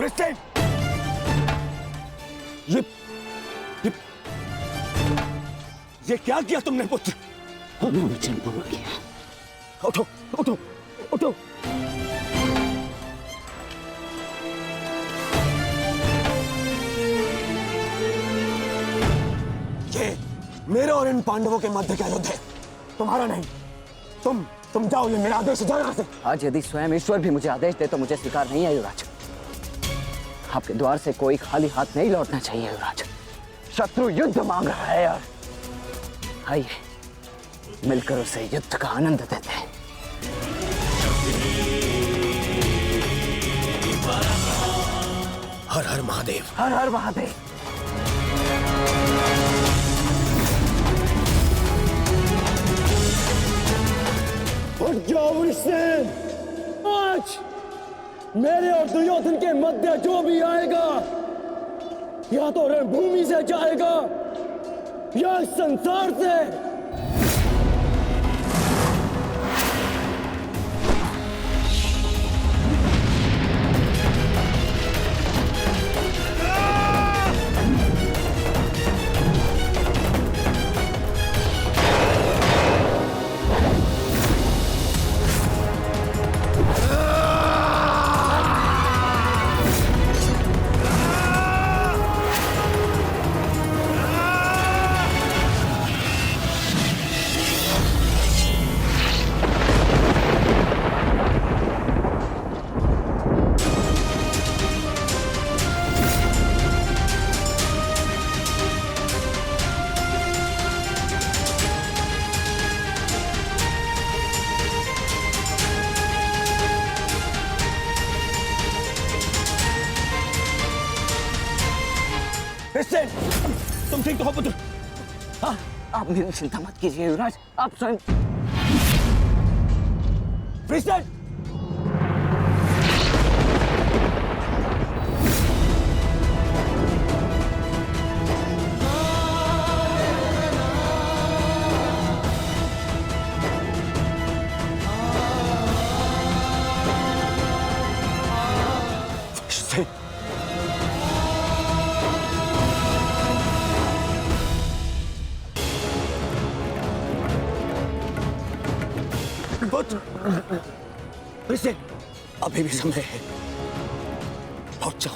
Kristin, ये क्या किया तुमने पुत्र? हमने वचन पूरा किया। उठो उठो उठो। ये मेरे और इन पांडवों के मध्य का युद्ध है, तुम्हारा नहीं। तुम जाओ, ये मेरा आदेश है, जाओ यहाँ से। आज यदि स्वयं ईश्वर भी मुझे आदेश दे तो मुझे स्वीकार नहीं है युवराज। आपके द्वार से कोई खाली हाथ नहीं लौटना चाहिए युवराज। शत्रु युद्ध मांग रहा है यार। आइए मिलकर उसे युद्ध का आनंद देते हैं। हर हर महादेव, हर हर महादेव। उठ जाओ वृषसेन। आज मेरे और दुर्योधन के मध्य जो भी आएगा, या तो रणभूमि से जाएगा या इस संसार से। तुम ठीक तो हो पुत्र? हाँ, आप मेरी चिंता मत कीजिए युवराज, आप स्वयं। वृषसेन, वृषसेन, अभी भी समय है, लौट जाओ।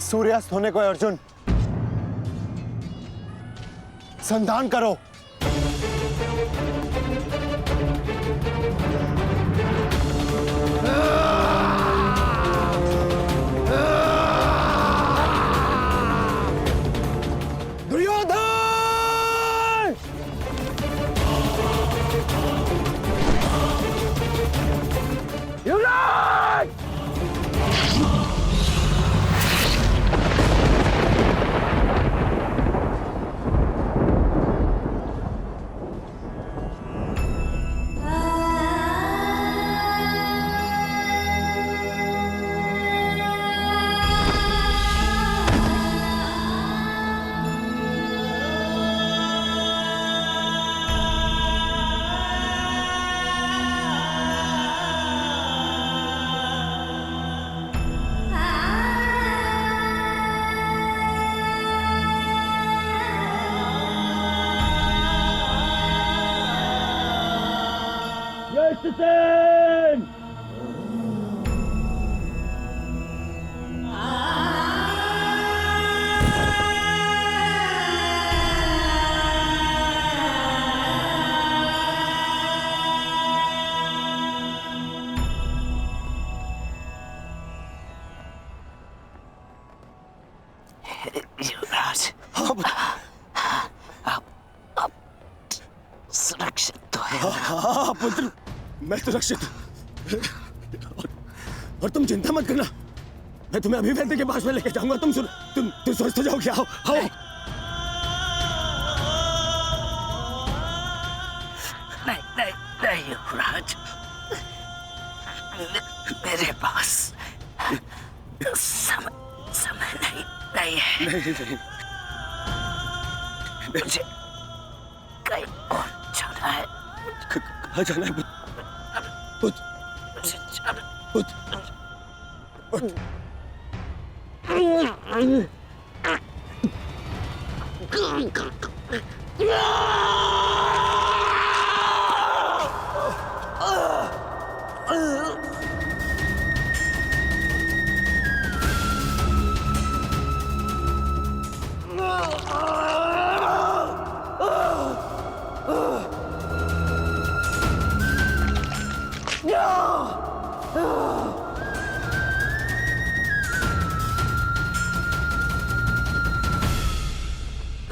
सूर्यास्त होने को है अर्जुन, संधान करो। दुर्योधन! युवराज! वृषसेन! युवराज, आप सुरक्षित तो है। हाँ पुत्र, मैं सुरक्षित हूँ। और तुम चिंता मत करना, मैं तुम्हें अभी वैद्य के पास में लेके जाऊंगा। तुम स्वस्थ हो जाओगे। आओ आओ। युवराज, मेरे पास समय नहीं है। नहीं। मुझे कहीं और जाना है। कहाँ जाना है बुद्ध? मुझे जाना। बुद्ध।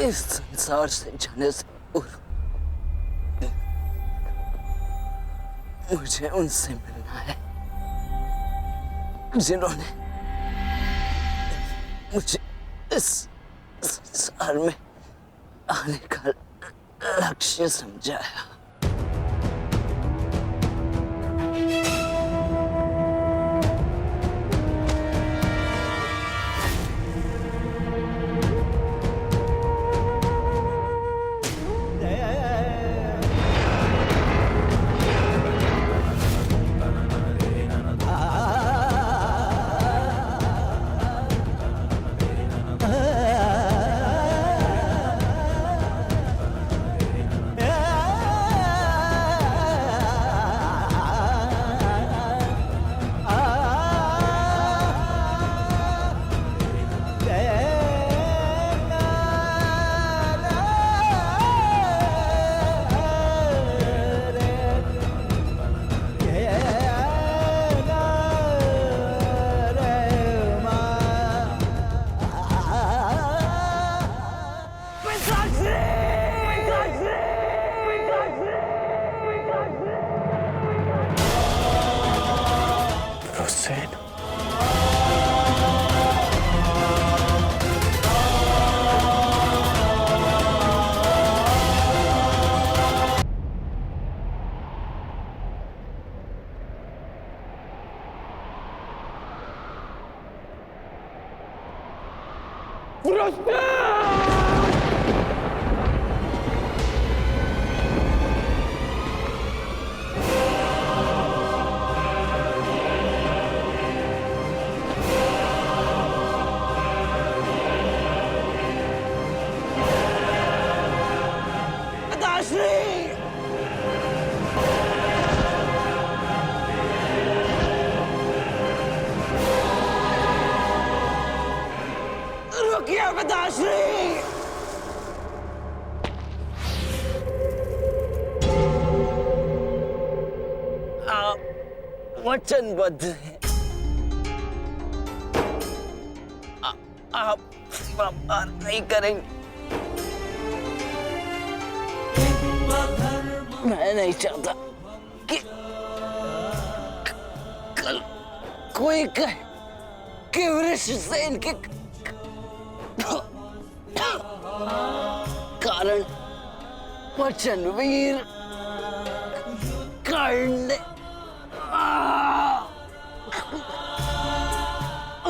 इस संसार से जाने से पूर्व मुझे उनसे मिलना है जिन्होंने मुझे इस संसार में आने का लक्ष्य समझाया। रुकिए पिताश्री। आप वचनबद्ध हैं। आप सीमा पार नहीं करेंगे। मैं नहीं चाहता कि कल कोई कहे कि वृषसेन के कारण वचनवीर कर्ण ने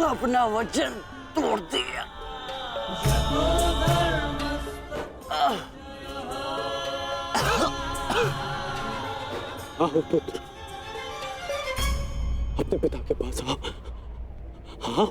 अपना वचन तोड़ दिया। आओ पुत्र, अपने पिता के पास आओ। हाँ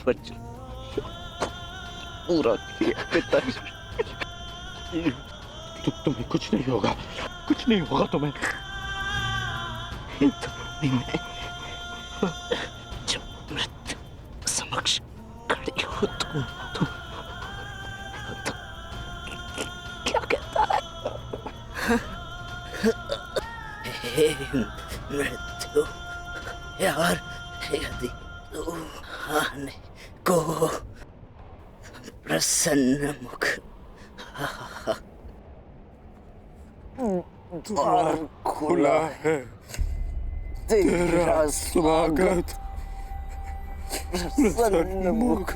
वचन पूरा किया पिताजी। तुम्हें कुछ नहीं होगा, कुछ नहीं होगा तुम्हें। में जब मृत्यु समक्ष खड़ी हो तो क्या कहता है? हे मृत्यु यार, यदि तू आने को प्रसन्न मुख द्वार खुला है, तेरा स्वागत प्रसन्न मुख।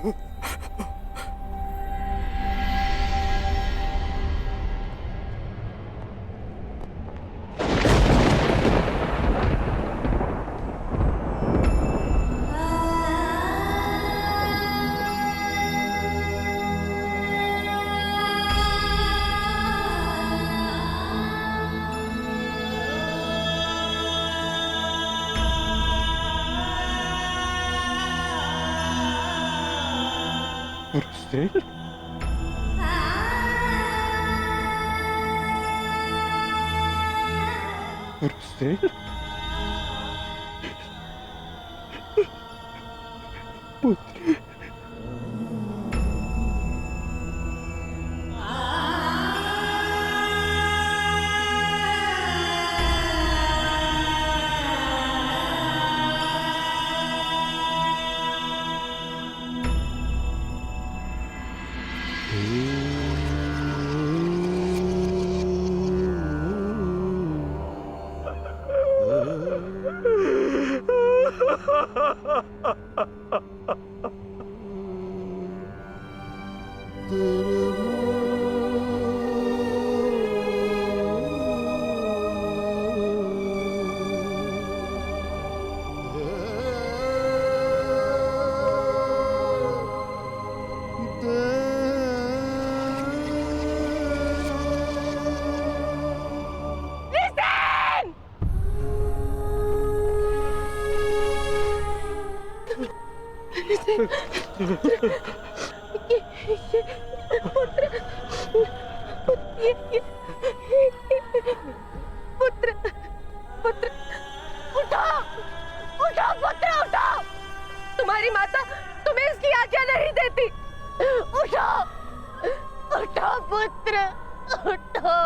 रुस्तेल? पुत्र। पुत्र, पुत्र, उठो, उठो पुत्र, उठो। तुम्हारी माता तुम्हें इसकी आज्ञा नहीं देती। उठो, उठो पुत्र, उठो।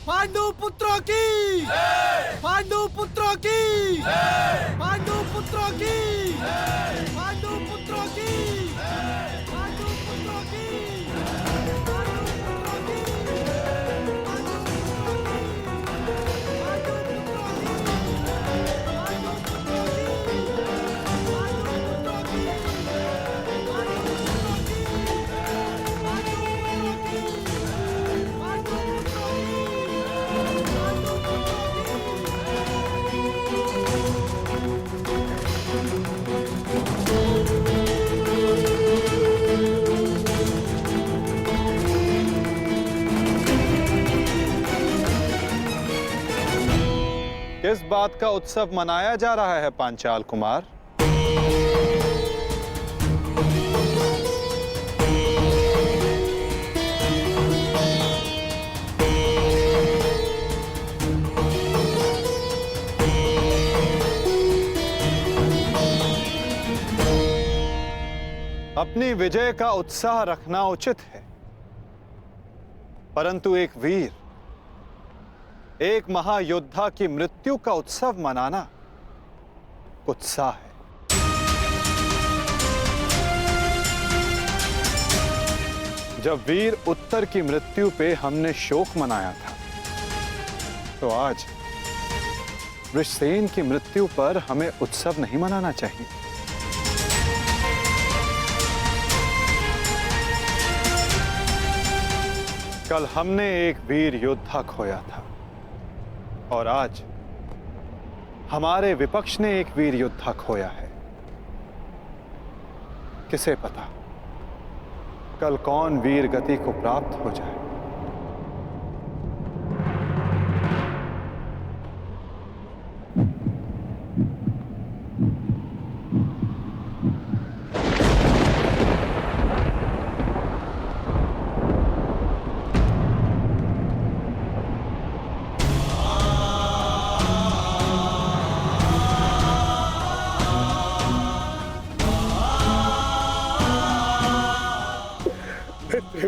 पांडु पुत्रों की, पांडु पुत्रों की, पांडु पुत्रों की, पांडु पुत्रों की, पांडु पुत्रों की, किस बात का उत्सव मनाया जा रहा है पांचाल कुमार? अपनी विजय का उत्साह रखना उचित है, परंतु एक वीर, एक महायोद्धा की मृत्यु का उत्सव मनाना उत्साह है। जब वीर उत्तर की मृत्यु पे हमने शोक मनाया था, तो आज वृषसेन की मृत्यु पर हमें उत्सव नहीं मनाना चाहिए। कल हमने एक वीर योद्धा खोया था और आज हमारे विपक्ष ने एक वीर योद्धा खोया है। किसे पता कल कौन वीर गति को प्राप्त हो जाए।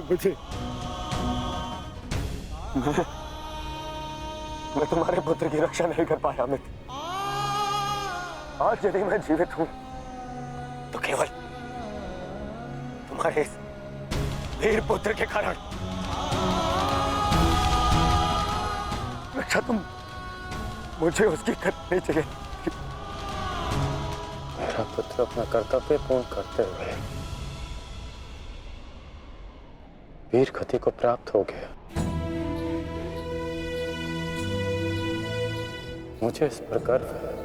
मुझे मैं तुम्हारे पुत्र की रक्षा नहीं कर पाया अमित। आज यदि मैं जीवित हूं तो केवल तुम्हारे इस वीर पुत्र के कारण। अच्छा तुम मुझे उसकी करनी चाहिए। मेरा पुत्र अपना कर्तव्य पूर्ण करते हुए वीर गति को प्राप्त हो गया। मुझे इस पर गर्व है।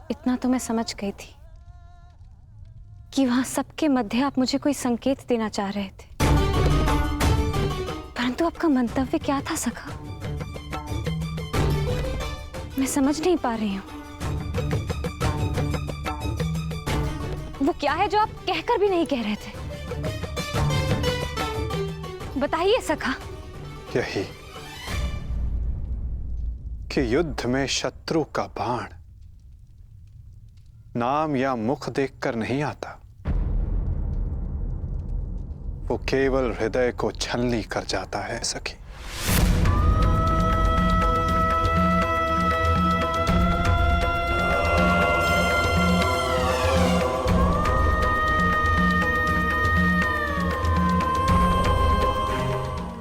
इतना तो मैं समझ गई थी कि वहां सबके मध्य आप मुझे कोई संकेत देना चाह रहे थे, परंतु आपका मंतव्य क्या था सखा? मैं समझ नहीं पा रही हूं। वो क्या है जो आप कहकर भी नहीं कह रहे थे? बताइए सखा। यही कि युद्ध में शत्रु का बाण नाम या मुख देखकर नहीं आता, वो केवल हृदय को छलनी कर जाता है सखी।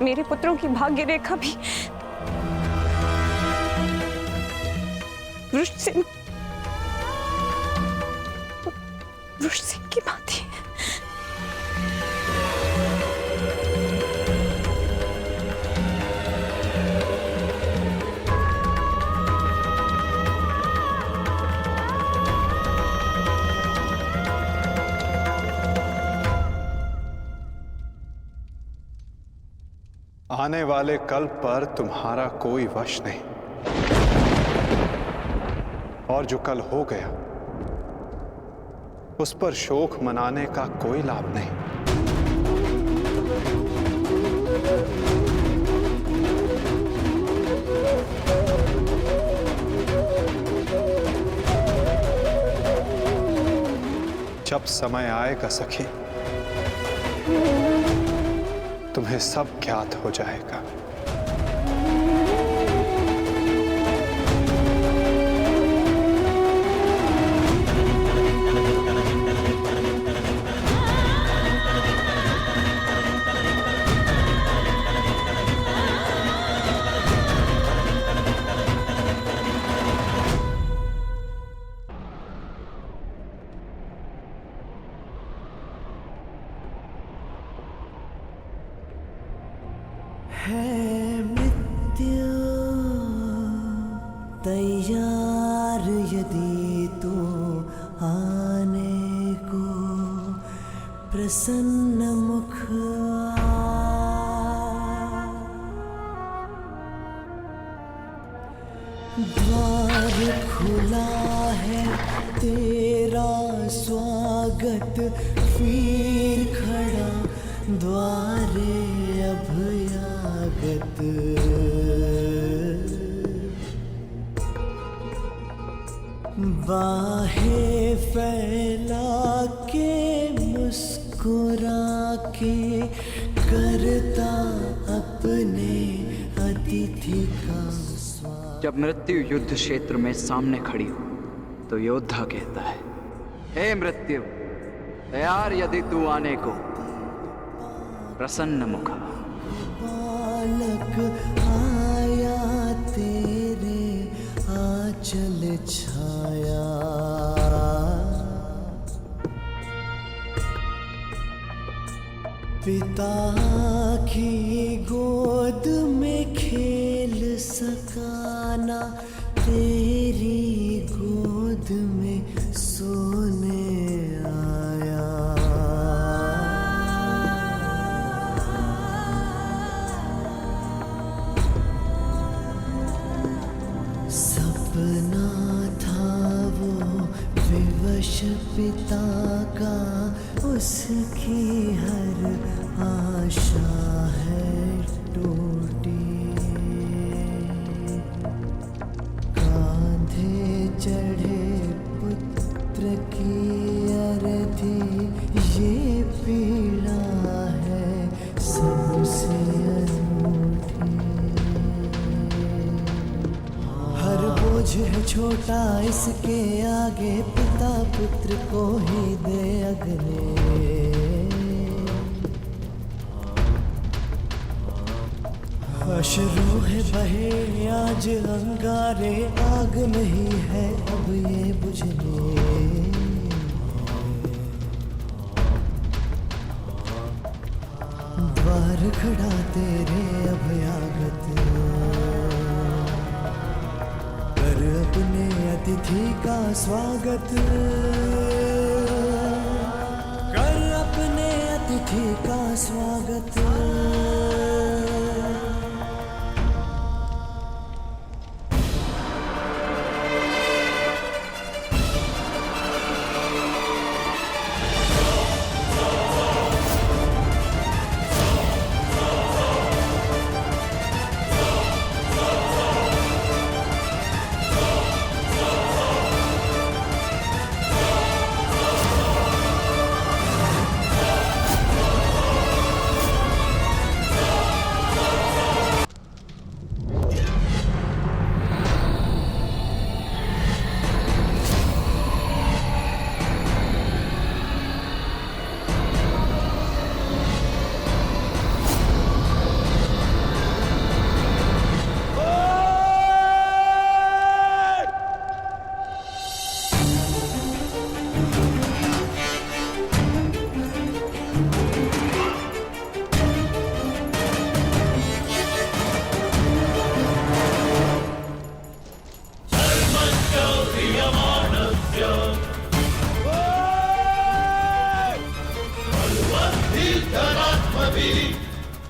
मेरे पुत्रों की भाग्य रेखा भी वृषसिंह की बात है। आने वाले कल पर तुम्हारा कोई वश नहीं, और जो कल हो गया उस पर शोक मनाने का कोई लाभ नहीं। जब समय आएगा सखी, तुम्हें सब ज्ञात हो जाएगा। है मृत्यु तैयार यदि तू आने को प्रसन्न मुख द्वार खुला है तेरा स्वागत वीर खड़ा द्वारे अभयागत। बाहें फैला के मुस्कुरा के करता अपने अतिथि का स्वागत। जब मृत्यु युद्ध क्षेत्र में सामने खड़ी हो तो योद्धा कहता है, हे मृत्यु, तैयार यदि तू आने को, प्रसन्न मुखा। बालक आया तेरे आंचल छाया, पिता की गोद में खेल सकाना, तेरी गोद में सोने आया। सपना था वो विवश पिता का, उसकी हर आशा है टूटी। कांधे चढ़े पुत्र की अर्थी, ये पीड़ा है सबसे अनूठी। हर बोझ है छोटा इसके आगे, पिता पुत्र को ही दे अगले। अश्रु है बहे आज अंगारे, आग नहीं है अब ये बुझने। द्वार खड़ा तेरे अभयागत, कर अपने अतिथि का स्वागत, कर अपने अतिथि का स्वागत।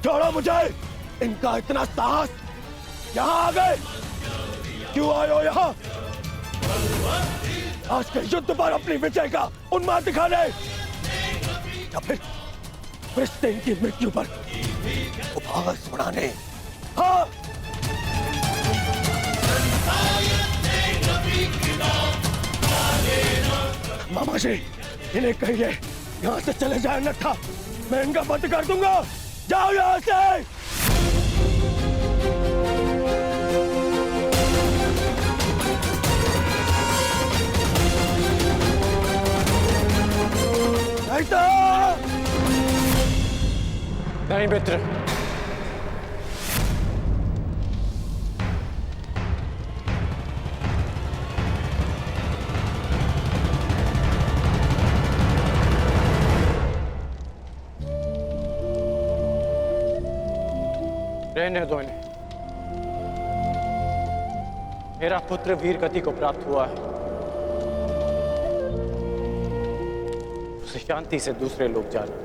छोड़ो मुझे! इनका इतना साहस! यहाँ आ गए! क्यों आए हो यहाँ? आज के युद्ध पर अपनी विजय का उन्माद दिखाने, या फिर वृषसेन की मृत्यु पर उपहास उड़ाने? हाँ! मामा जी, इन्हें कहिए यहाँ से चले जाए, अन्यथा मैं इनका बंद कर दूंगा। जाओ यहाँ से। नहीं मित्र, रहने दो इन्हें। मेरा पुत्र वीर गति को प्राप्त हुआ है, उसे शांति से दूसरे लोग जाने।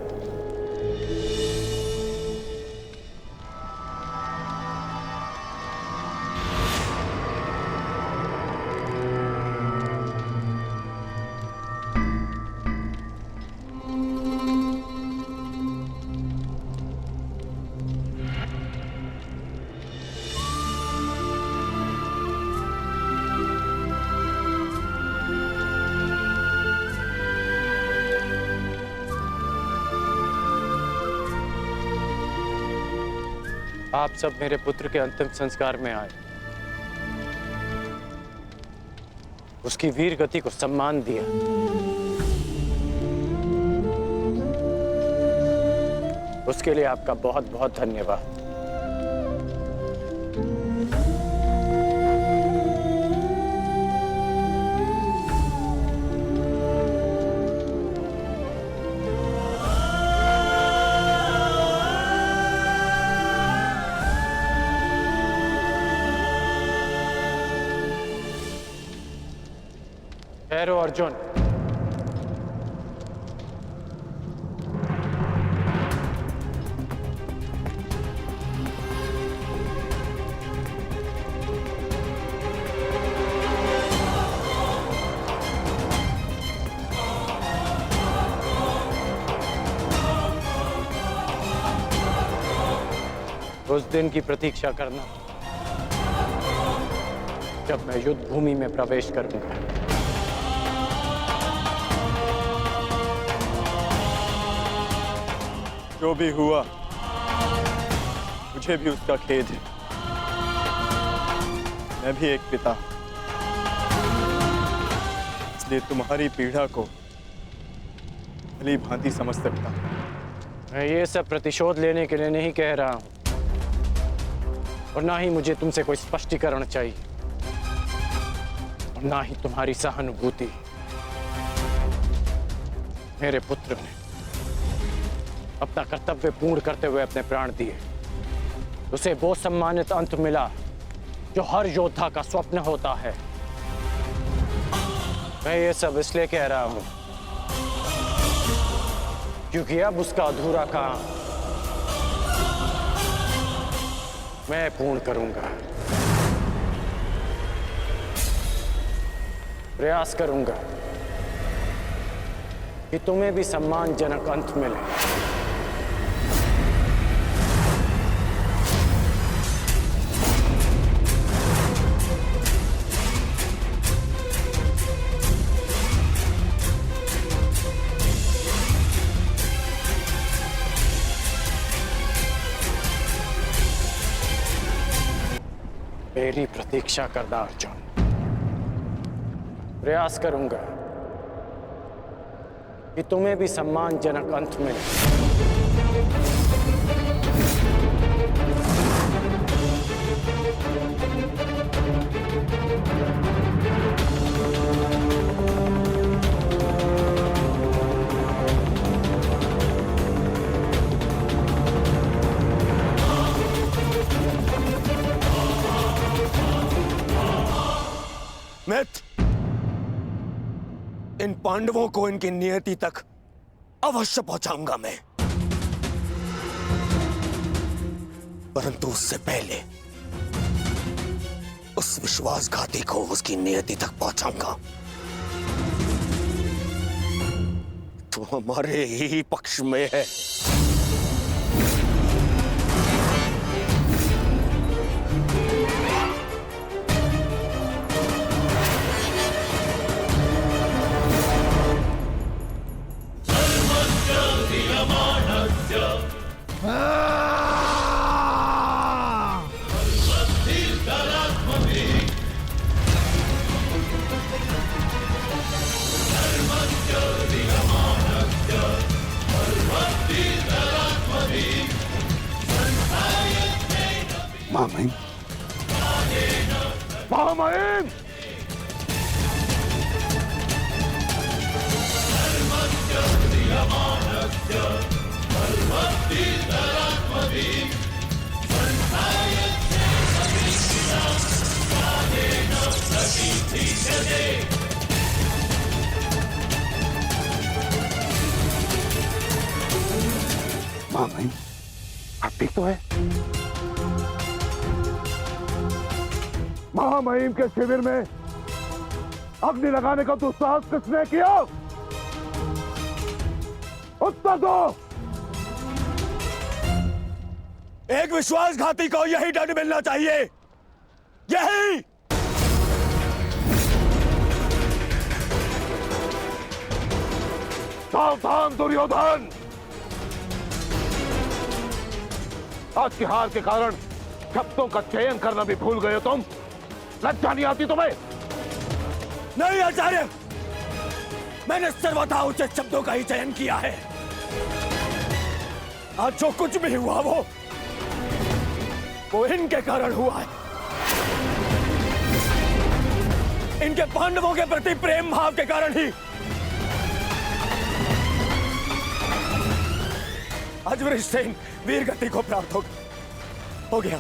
आप सब मेरे पुत्र के अंतिम संस्कार में आए, उसकी वीर गति को सम्मान दिया। उसके लिए आपका बहुत बहुत धन्यवाद। ठहरो अर्जुन। उस दिन की प्रतीक्षा करना जब मैं युद्ध भूमि में प्रवेश करूंगा। जो भी हुआ मुझे भी उसका खेद है। मैं भी एक पिता, इसलिए तुम्हारी पीड़ा को भली भांति समझ सकता हूं। मैं ये सब प्रतिशोध लेने के लिए नहीं कह रहा हूं, और ना ही मुझे तुमसे कोई स्पष्टीकरण चाहिए, और ना ही तुम्हारी सहानुभूति। मेरे पुत्र ने अपना कर्तव्य पूर्ण करते हुए अपने प्राण दिए। उसे वो सम्मानित अंत मिला जो हर योद्धा का स्वप्न होता है। मैं ये सब इसलिए कह रहा हूं क्योंकि अब उसका अधूरा काम मैं पूर्ण करूंगा। प्रयास करूंगा कि तुम्हें भी सम्मानजनक अंत मिले। मेरी प्रतीक्षा करना अर्जुन। प्रयास करूंगा कि तुम्हें भी सम्मानजनक अंत मिले। मित्र, इन पांडवों को इनकी नियति तक अवश्य पहुंचाऊंगा मैं, परंतु उससे पहले उस विश्वासघाती को उसकी नियति तक पहुंचाऊंगा। तो हमारे ही पक्ष में है। महामहिम, महामहिम, महामहिम, आप ठीक तो है? महामहिम के शिविर में अग्नि लगाने का दुस्साहस किसने किया? उत्तर दो। एक विश्वासघाती को यही दंड मिलना चाहिए, यही। सावधान दुर्योधन, आज की हार के कारण शब्दों का चयन करना भी भूल गए हो तुम। लज्जा नहीं आती तुम्हें? नहीं आचार्य, मैंने सर्वथा उचित शब्दों का ही चयन किया है। आज जो कुछ भी हुआ वो इनके कारण हुआ है। इनके पांडवों के प्रति प्रेम भाव के कारण ही आज वृषसेन वीर गति को प्राप्त हो गया।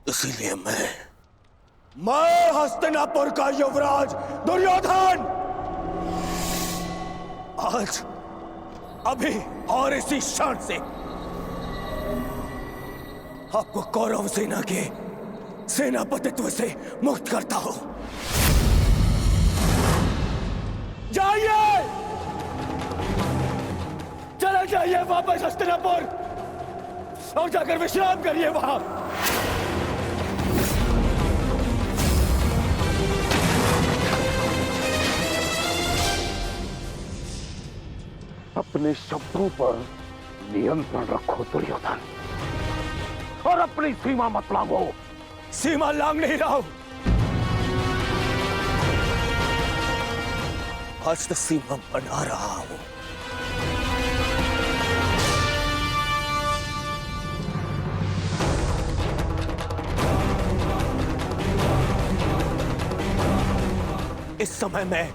इसीलिए मैं हस्तिनापुर का युवराज दुर्योधन आज अभी और इसी क्षण से आपको कौरव सेना के सेनापतित्व से मुक्त करता हूं। जाइए, चले जाइए वापस हस्तिनापुर और जाकर विश्राम करिए वहां। अपने शब्दों पर नियंत्रण रखो दुर्योधन, और अपनी सीमा मत लांघो। सीमा लांघ नहीं रहा हूं, आज तो सीमा बना रहा हूं। इस समय मैं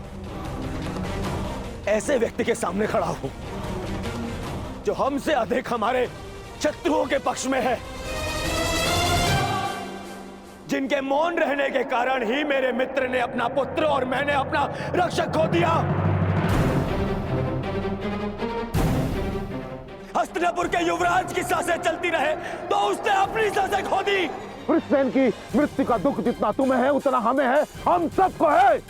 ऐसे व्यक्ति के सामने खड़ा हूं जो हमसे अधिक हमारे शत्रुओं के पक्ष में है, जिनके मौन रहने के कारण ही मेरे मित्र ने अपना पुत्र और मैंने अपना रक्षक खो दिया। हस्तिनापुर के युवराज की सांसें चलती रहे तो उसने अपनी सांसें खो दी। वृषसेन की मृत्यु का दुख जितना तुम्हें है उतना हमें है, हम सबको है।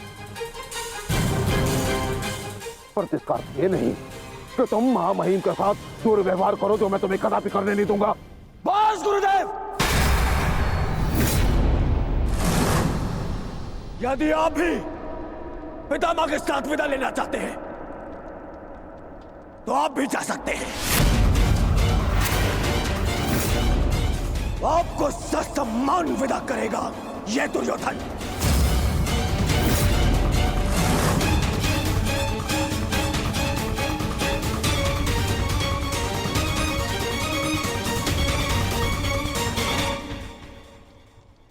पर इसका अर्थ ये नहीं कि तुम महामहिम के साथ दुर्व्यवहार करो, जो मैं तुम्हें कदापि करने नहीं दूंगा। बस गुरुदेव, यदि आप भी पितामह के साथ विदा लेना चाहते हैं तो आप भी जा सकते हैं। आपको ससम्मान विदा करेगा यह दुर्योधन।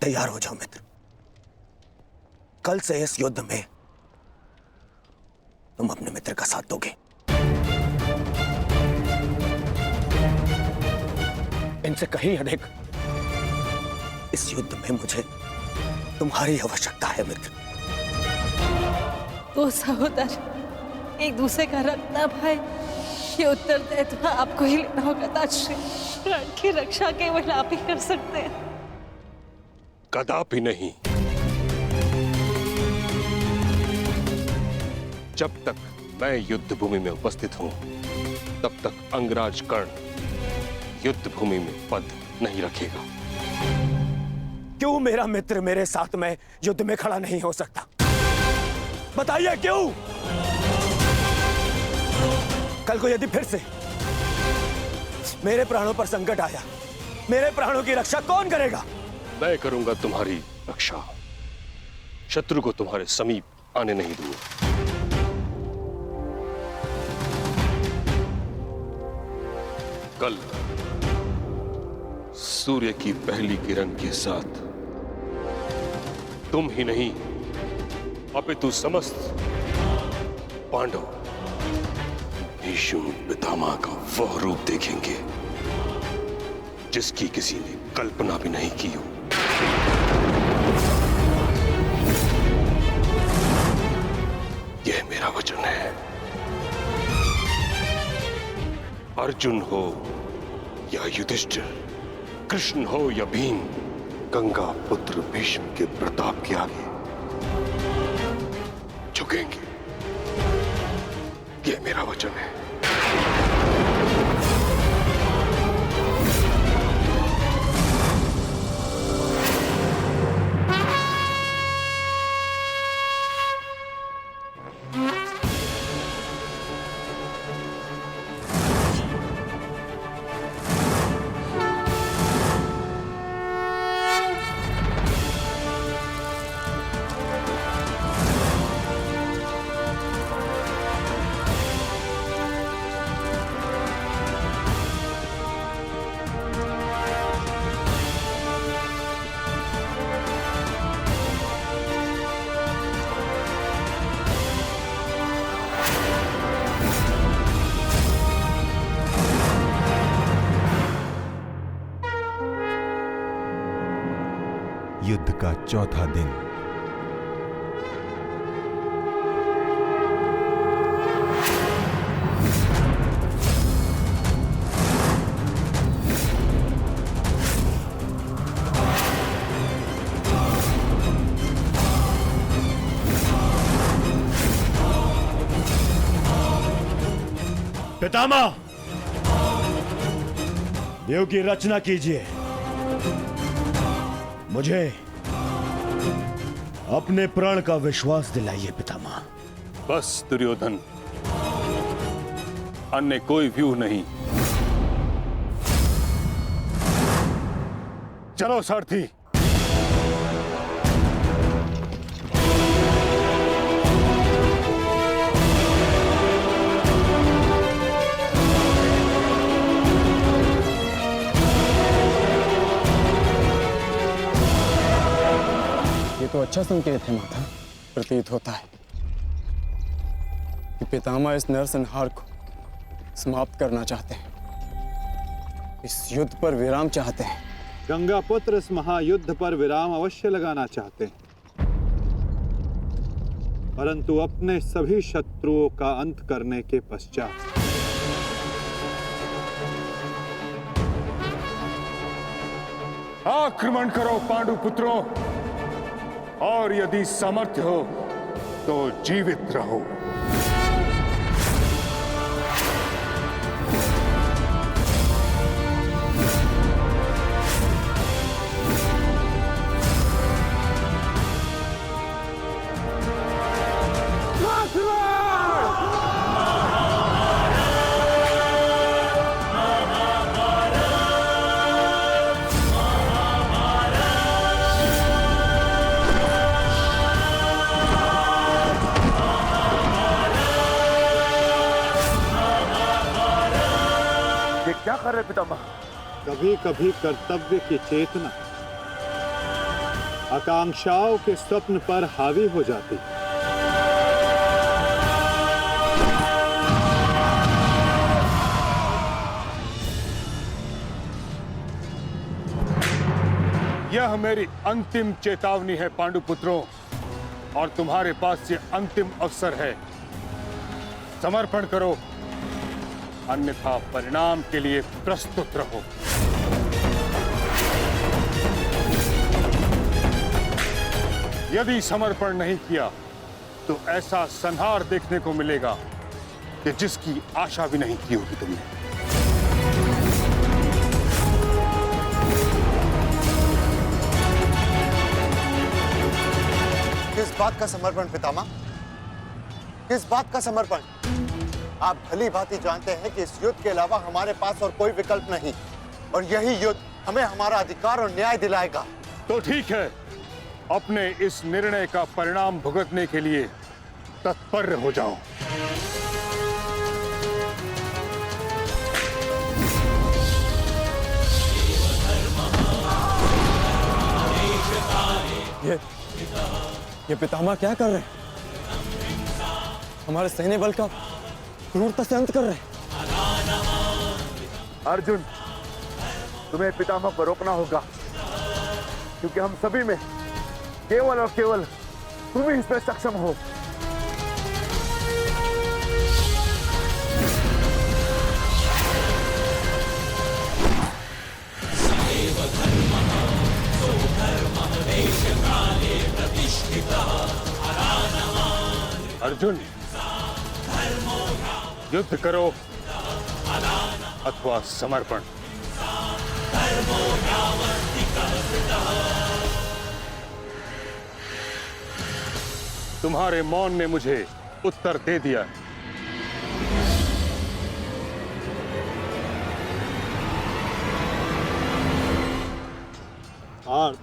तैयार हो जाओ मित्र, कल से इस युद्ध में तुम अपने मित्र का साथ दोगे। इनसे कहीं अधिक इस युद्ध में मुझे तुम्हारी आवश्यकता है मित्र। दो सहोदर एक दूसरे का रखना भाई, ये उत्तरदायित्व आपको ही लेना होगा ताजश्री। प्राण की रक्षा केवल आप ही कर सकते हैं। कदापि नहीं। जब तक मैं युद्ध भूमि में उपस्थित हूं तब तक अंगराज कर्ण युद्ध भूमि में पद नहीं रखेगा। क्यों मेरा मित्र मेरे साथ में युद्ध में खड़ा नहीं हो सकता? बताइए क्यों? कल को यदि फिर से मेरे प्राणों पर संकट आया, मेरे प्राणों की रक्षा कौन करेगा? मैं करूंगा तुम्हारी रक्षा, शत्रु को तुम्हारे समीप आने नहीं दूंगा। कल सूर्य की पहली किरण के साथ तुम ही नहीं अपितु समस्त पांडव भीष्म पितामह का वह रूप देखेंगे जिसकी किसी ने कल्पना भी नहीं की हो। यह मेरा वचन है। अर्जुन हो या युधिष्ठिर, कृष्ण हो या भीम, गंगा पुत्र भीष्म के प्रताप के आगे झुकेंगे। यह मेरा वचन है। युद्ध का चौथा दिन। पितामह, देव की रचना कीजिए। मुझे अपने प्राण का विश्वास दिलाइए पितामह। बस दुर्योधन, अन्य कोई व्यूह नहीं। चलो सारथी। ये तो अच्छा संकेत है माता। प्रतीत होता है कि पितामह इस नरसंहार को समाप्त करना चाहते हैं, इस युद्ध पर विराम चाहते हैं। गंगा पुत्र इस महायुद्ध पर विराम अवश्य लगाना चाहते हैं, परंतु अपने सभी शत्रुओं का अंत करने के पश्चात। आक्रमण करो पांडु पुत्रों, और यदि सामर्थ्य हो तो जीवित रहो। क्या कर रहे पितामह? कभी कभी कर्तव्य की चेतना आकांक्षाओं के स्वप्न पर हावी हो जाती। यह मेरी अंतिम चेतावनी है पांडुपुत्रों, और तुम्हारे पास ये अंतिम अवसर है। समर्पण करो, अन्यथा परिणाम के लिए प्रस्तुत रहो। यदि समर्पण नहीं किया तो ऐसा संहार देखने को मिलेगा कि जिसकी आशा भी नहीं की होगी तुमने। किस बात का समर्पण पितामह? किस बात का समर्पण? आप भली भांति जानते हैं कि इस युद्ध के अलावा हमारे पास और कोई विकल्प नहीं, और यही युद्ध हमें हमारा अधिकार और न्याय दिलाएगा। तो ठीक है, अपने इस निर्णय का परिणाम भुगतने के लिए तत्पर हो जाओ। ये पितामह क्या कर रहे हैं? हमारे सैन्य बल का क्रूरता से अंत कर रहे हैं। अर्जुन, तुम्हें पितामह को रोकना होगा, क्योंकि हम सभी में केवल और केवल तुम ही इसमें सक्षम हो। अर्जुन, युद्ध करो अथवा समर्पण। तुम्हारे मौन ने मुझे उत्तर दे दिया। और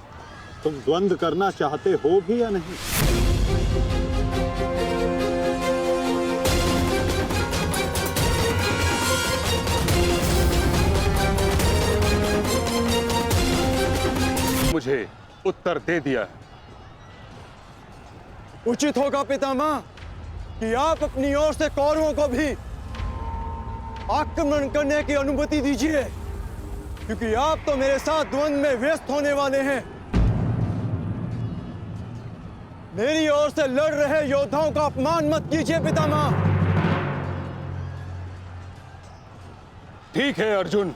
तुम द्वंद्व करना चाहते हो भी या नहीं? मुझे उत्तर दे दिया। उचित होगा पितामह कि आप अपनी ओर से कौरवों को भी आक्रमण करने की अनुमति दीजिए, क्योंकि आप तो मेरे साथ द्वंद्व में व्यस्त होने वाले हैं। मेरी ओर से लड़ रहे योद्धाओं का अपमान मत कीजिए पितामह। ठीक है अर्जुन,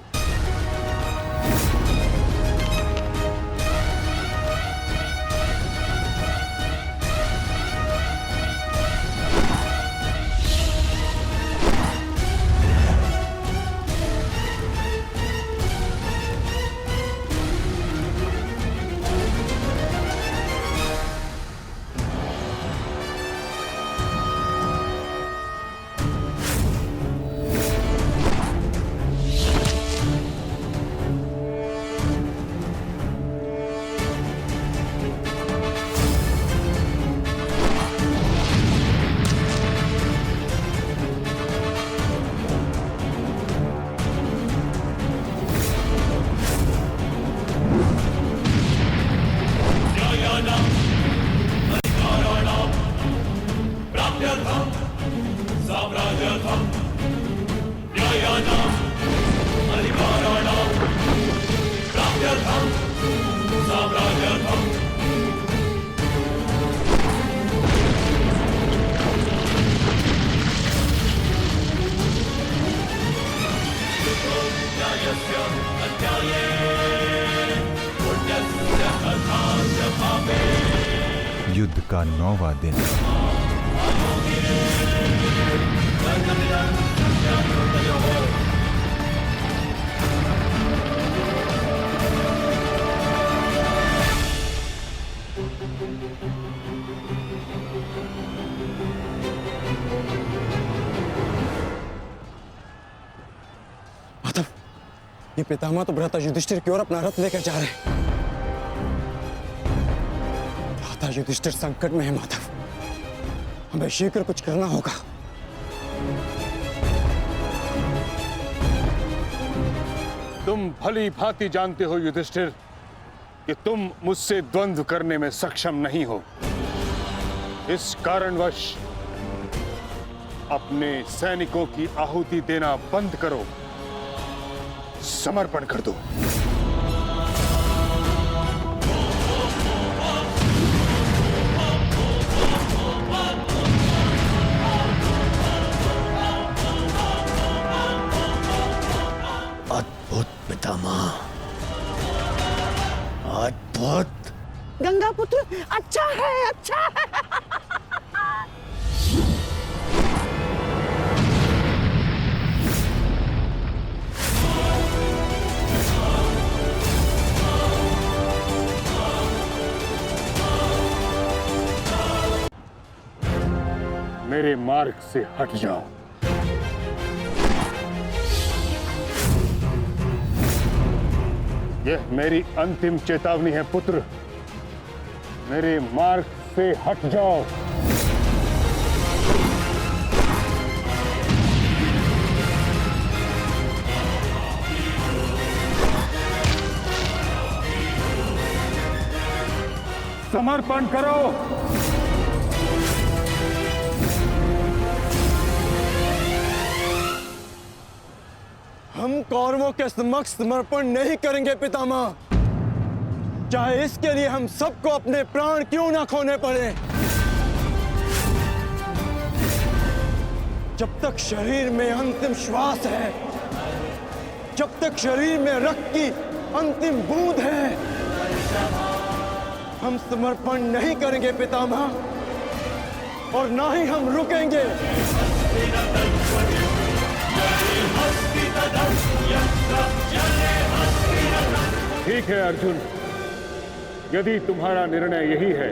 युद्ध का 9वां दिन। माधव, ये पितामह तो भ्राता युधिष्ठिर की ओर अपना रथ लेकर जा रहे हैं। भ्राता युधिष्ठिर संकट में है माधव, हमें शीघ्र कुछ करना होगा। तुम भली भांति जानते हो युधिष्ठिर कि तुम मुझसे द्वंद्व करने में सक्षम नहीं हो। इस कारणवश अपने सैनिकों की आहुति देना बंद करो, समर्पण कर दो। अद्भुत पितामह, अद्भुत। गंगा पुत्र अच्छा है, अच्छा है। मेरे मार्ग से हट जाओ। यह मेरी अंतिम चेतावनी है पुत्र, मेरे मार्ग से हट जाओ। समर्पण करो। हम कौरवों के समक्ष समर्पण नहीं करेंगे पितामह, चाहे इसके लिए हम सबको अपने प्राण क्यों ना खोने पड़े। जब तक शरीर में अंतिम श्वास है, जब तक शरीर में रक्त की अंतिम बूंद है, हम समर्पण नहीं करेंगे पितामह, और ना ही हम रुकेंगे। ठीक है अर्जुन, यदि तुम्हारा निर्णय यही है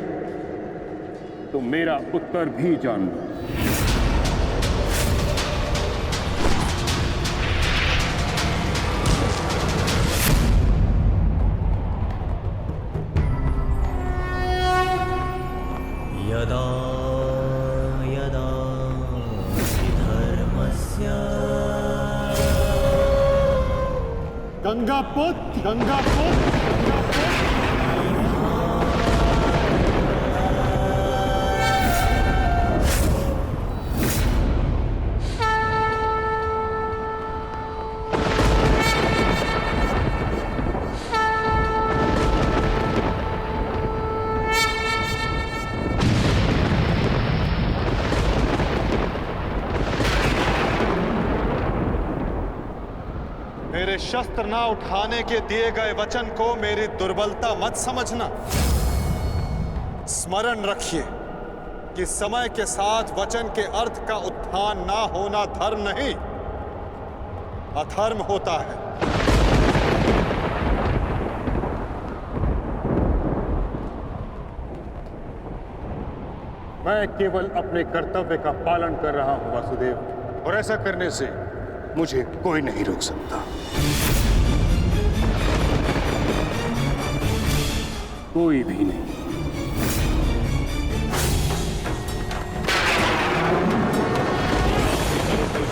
तो मेरा उत्तर भी जान लो। यदा यदा हि धर्मस्य गंगापुत्र, गंगापुत्र, मेरे शस्त्र ना उठाने के दिए गए वचन को मेरी दुर्बलता मत समझना। स्मरण रखिए कि समय के साथ वचन के अर्थ का उत्थान ना होना धर्म नहीं, अधर्म होता है। मैं केवल अपने कर्तव्य का पालन कर रहा हूं वासुदेव, और ऐसा करने से मुझे कोई नहीं रोक सकता। कोई भी नहीं।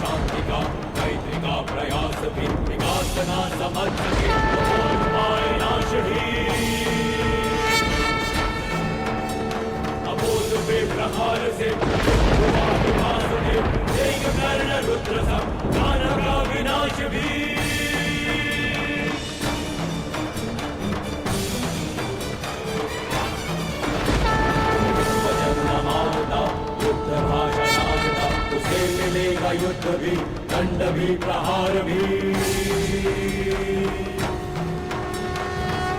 शांति का मैत्री का प्रयास भी विकास ना समझ सके तो पाए नाश ही। अबोध पे प्रहार से हुआ वासुदेव, एक कर्ण रुद्र सब दानव का विनाश भी। वचन न मानता युद्ध भाषा नाचता, उसे मिलेगा युद्ध भी दंड भी प्रहार भी।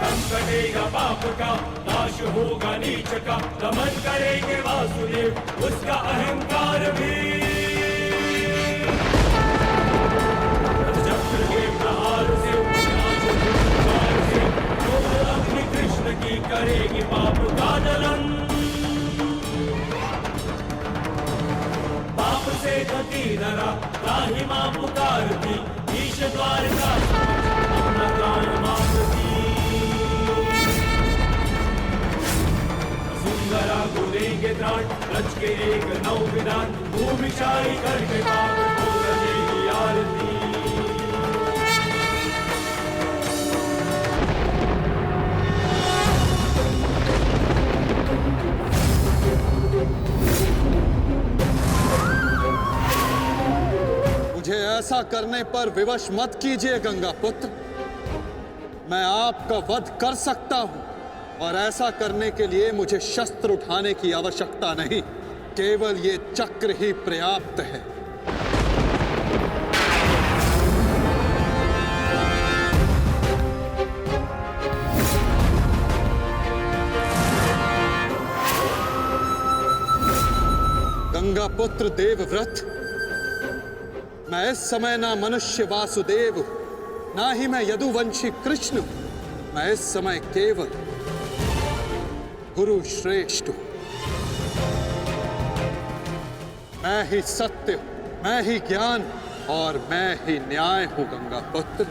कम कटेगा पाप का, नाश होगा नीच का, दमन करेंगे वासुदेव उसका अहंकार भी। चक्र के प्रहार से विनाश प्रहार से क्रोध अग्नि कृष्ण की करेगी पाप का जलन। पाप से गति धरा राही मां पुकारती, ईश द्वार का अपना प्राण मांगती। सुंदरा गुरेंगे त्राण रच के एक नौ विधान, भूमिशाई करके पावन हो रही आरती। मुझे ऐसा करने पर विवश मत कीजिए गंगा पुत्र। मैं आपका वध कर सकता हूं, और ऐसा करने के लिए मुझे शस्त्र उठाने की आवश्यकता नहीं, केवल ये चक्र ही पर्याप्त है। गंगा पुत्र देवव्रत, मैं इस समय ना मनुष्य वासुदेव हूं, ना ही मैं यदुवंशी कृष्ण हूं। मैं इस समय केवल गुरु श्रेष्ठ हूं। मैं ही सत्य हूं, मैं ही ज्ञान और मैं ही न्याय हूं गंगा पुत्र।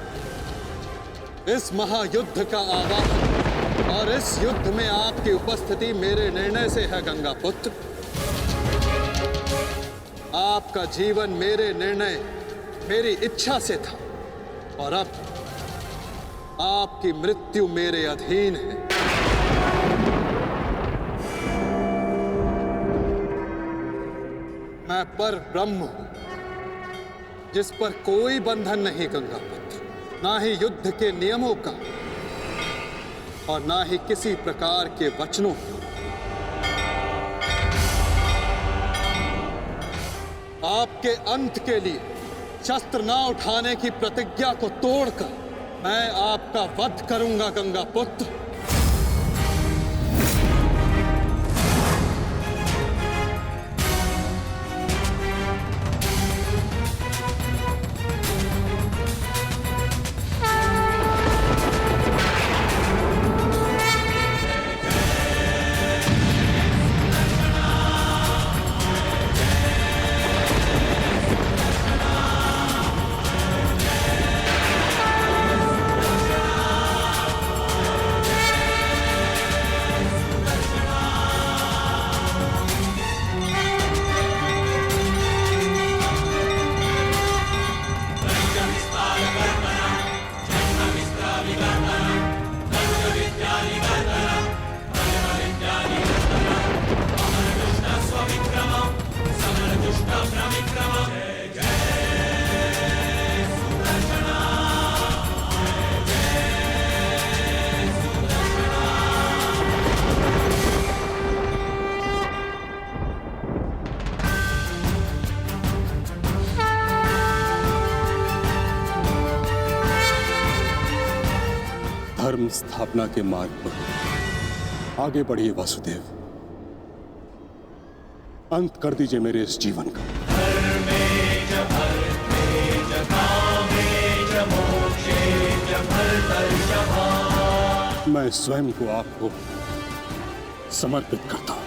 इस महायुद्ध का आवाहन और इस युद्ध में आपकी उपस्थिति मेरे निर्णय से है गंगा पुत्र। आपका जीवन मेरे निर्णय, मेरी इच्छा से था, और अब आपकी मृत्यु मेरे अधीन है। मैं पर ब्रह्म हूं, जिस पर कोई बंधन नहीं गंगा पुत्र, ना ही युद्ध के नियमों का और ना ही किसी प्रकार के वचनों का। आपके अंत के लिए शस्त्र ना उठाने की प्रतिज्ञा को तोड़कर मैं आपका वध करूंगा गंगा पुत्र। स्थापना के मार्ग पर आगे बढ़िए वासुदेव। अंत कर दीजिए मेरे इस जीवन का। मैं स्वयं को आपको समर्पित करता हूं।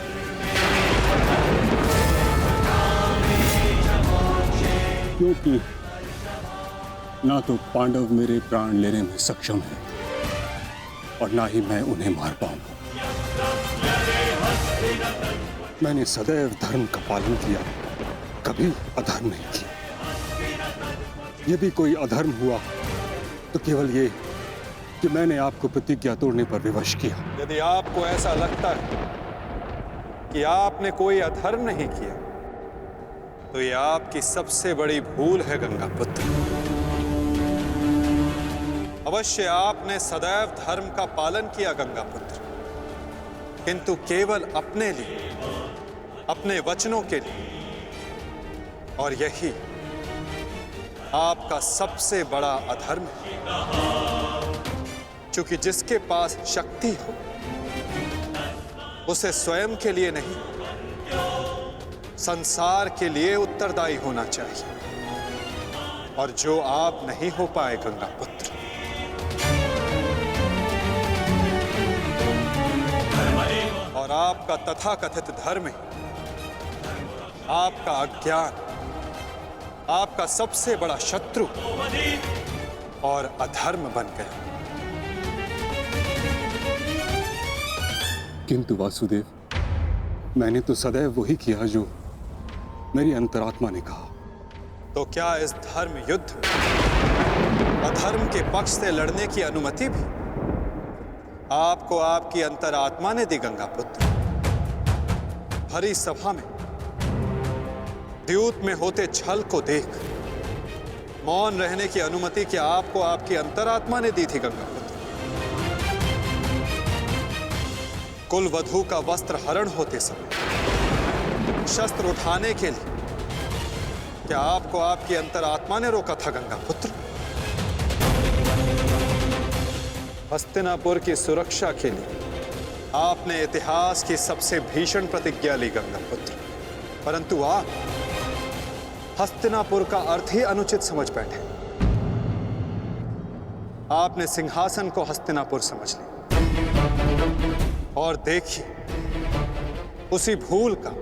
क्योंकि ना तो पांडव मेरे प्राण लेने में सक्षम है और ना ही मैं उन्हें मार पाऊंगा। मैंने सदैव धर्म का पालन किया, कभी अधर्म नहीं किया। यदि कोई अधर्म हुआ तो केवल ये कि मैंने आपको प्रतिज्ञा तोड़ने पर विवश किया। यदि आपको ऐसा लगता है कि आपने कोई अधर्म नहीं किया तो ये आपकी सबसे बड़ी भूल है गंगापुत्र। अवश्य आपने सदैव धर्म का पालन किया गंगापुत्र, किंतु केवल अपने लिए, अपने वचनों के लिए। और यही आपका सबसे बड़ा अधर्म है, क्योंकि जिसके पास शक्ति हो उसे स्वयं के लिए नहीं, संसार के लिए उत्तरदायी होना चाहिए। और जो आप नहीं हो पाए गंगापुत्र। और आपका तथाकथित धर्म ही आपका अज्ञान, आपका सबसे बड़ा शत्रु और अधर्म बन गया। किंतु वासुदेव, मैंने तो सदैव वही किया जो मेरी अंतरात्मा ने कहा। तो क्या इस धर्म युद्ध में अधर्म के पक्ष से लड़ने की अनुमति भी आपको आपकी अंतरात्मा ने दी गंगापुत्र? भरी सभा में द्यूत में होते छल को देख मौन रहने की अनुमति क्या आपको आपकी अंतरात्मा ने दी थी गंगापुत्र? कुल वधू का वस्त्र हरण होते समय शस्त्र उठाने के लिए क्या आपको आपकी अंतरात्मा ने रोका था गंगापुत्र? हस्तिनापुर की सुरक्षा के लिए आपने इतिहास की सबसे भीषण प्रतिज्ञा ली गंगापुत्र, परंतु आप हस्तिनापुर का अर्थ ही अनुचित समझ बैठे। आपने सिंहासन को हस्तिनापुर समझ लिया। और देखिए, उसी भूल का,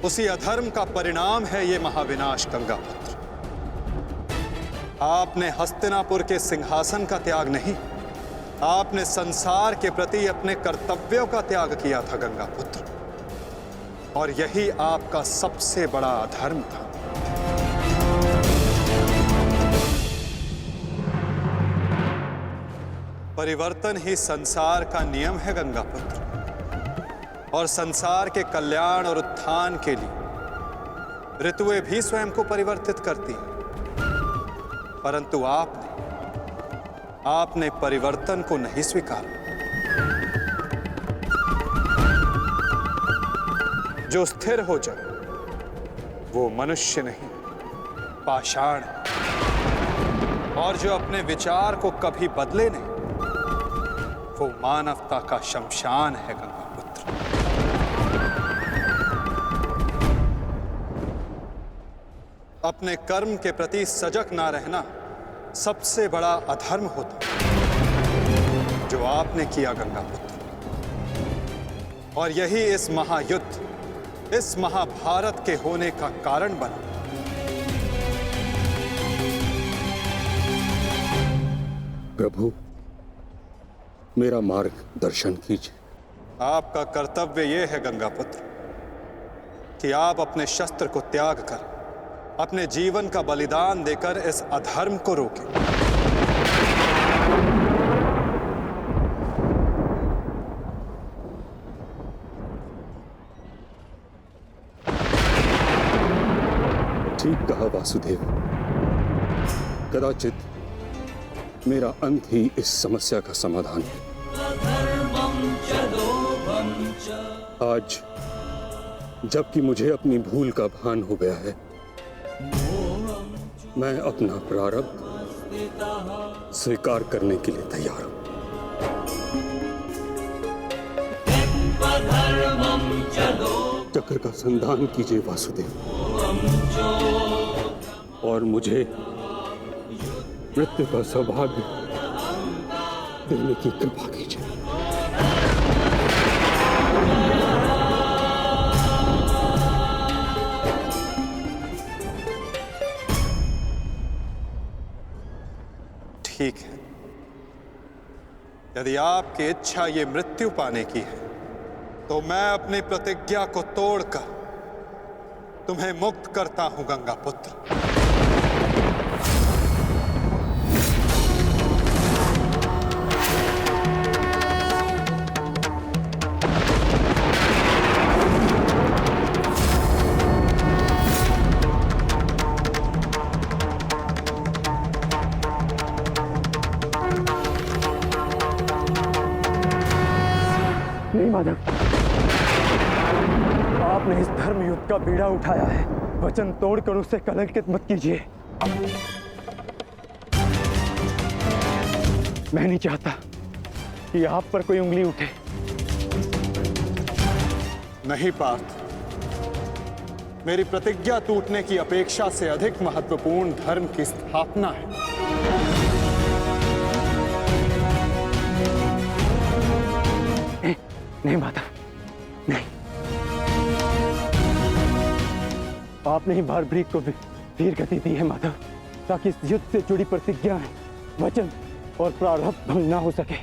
उसी अधर्म का परिणाम है ये महाविनाश गंगापुत्र। आपने हस्तिनापुर के सिंहासन का त्याग नहीं, आपने संसार के प्रति अपने कर्तव्यों का त्याग किया था गंगापुत्र। और यही आपका सबसे बड़ा अधर्म था। परिवर्तन ही संसार का नियम है गंगापुत्र, और संसार के कल्याण और उत्थान के लिए ऋतुएं भी स्वयं को परिवर्तित करती हैं। परंतु आपने परिवर्तन को नहीं स्वीकारा। जो स्थिर हो जाए वो मनुष्य नहीं, पाषाण है। और जो अपने विचार को कभी बदले नहीं, वो मानवता का शमशान है गंगापुत्र। अपने कर्म के प्रति सजग ना रहना सबसे बड़ा अधर्म होता जो आपने किया गंगापुत्र। और यही इस महायुद्ध, इस महाभारत के होने का कारण बना। प्रभु, मेरा मार्ग दर्शन कीजिए। आपका कर्तव्य यह है गंगापुत्र कि आप अपने शस्त्र को त्याग कर, अपने जीवन का बलिदान देकर इस अधर्म को रोकें। ठीक कहा वासुदेव। कदाचित मेरा अंत ही इस समस्या का समाधान है। आज जबकि मुझे अपनी भूल का भान हो गया है, मैं अपना प्रारब्ध स्वीकार करने के लिए तैयार हूं। चक्र का संधान कीजिए वासुदेव, और मुझे मृत्यु का सौभाग्य देने की कृपा कीजिए। ठीक है, यदि आपकी इच्छा ये मृत्यु पाने की है तो मैं अपनी प्रतिज्ञा को तोड़कर तुम्हें मुक्त करता हूं गंगा पुत्र। नहीं माधव, आपने इस धर्म युद्ध का बीड़ा उठाया है, वचन तोड़कर उसे कलंकित मत कीजिए। मैं नहीं चाहता कि आप पर कोई उंगली उठे। नहीं पार्थ, मेरी प्रतिज्ञा टूटने की अपेक्षा से अधिक महत्वपूर्ण धर्म की स्थापना है। नहीं माधव, नहीं। आपने ही भारभृग को वीर गति दी है माधव, ताकि इस युद्ध से जुड़ी प्रतिज्ञाएं, वचन और प्रारब्ध भंग ना हो सके।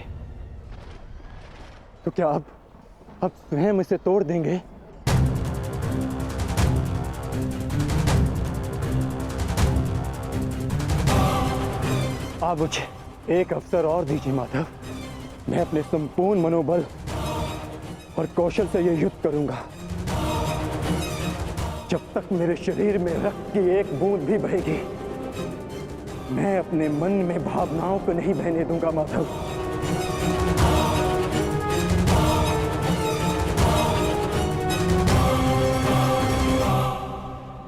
तो क्या आप स्वयं इसे तोड़ देंगे? आप मुझे एक अवसर और दीजिए माधव, मैं अपने संपूर्ण मनोबल और कौशल से यह युद्ध करूंगा। जब तक मेरे शरीर में रक्त की एक बूंद भी बहेगी, मैं अपने मन में भावनाओं को नहीं बहने दूंगा माधव।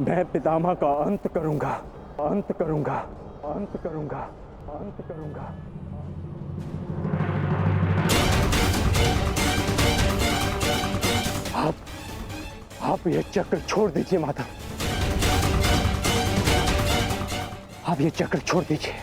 मैं पितामह का अंत करूंगा, अंत करूंगा, अंत करूंगा, अंत करूंगा। आप ये चक्र छोड़ दीजिए माधव, आप ये चक्र छोड़ दीजिए।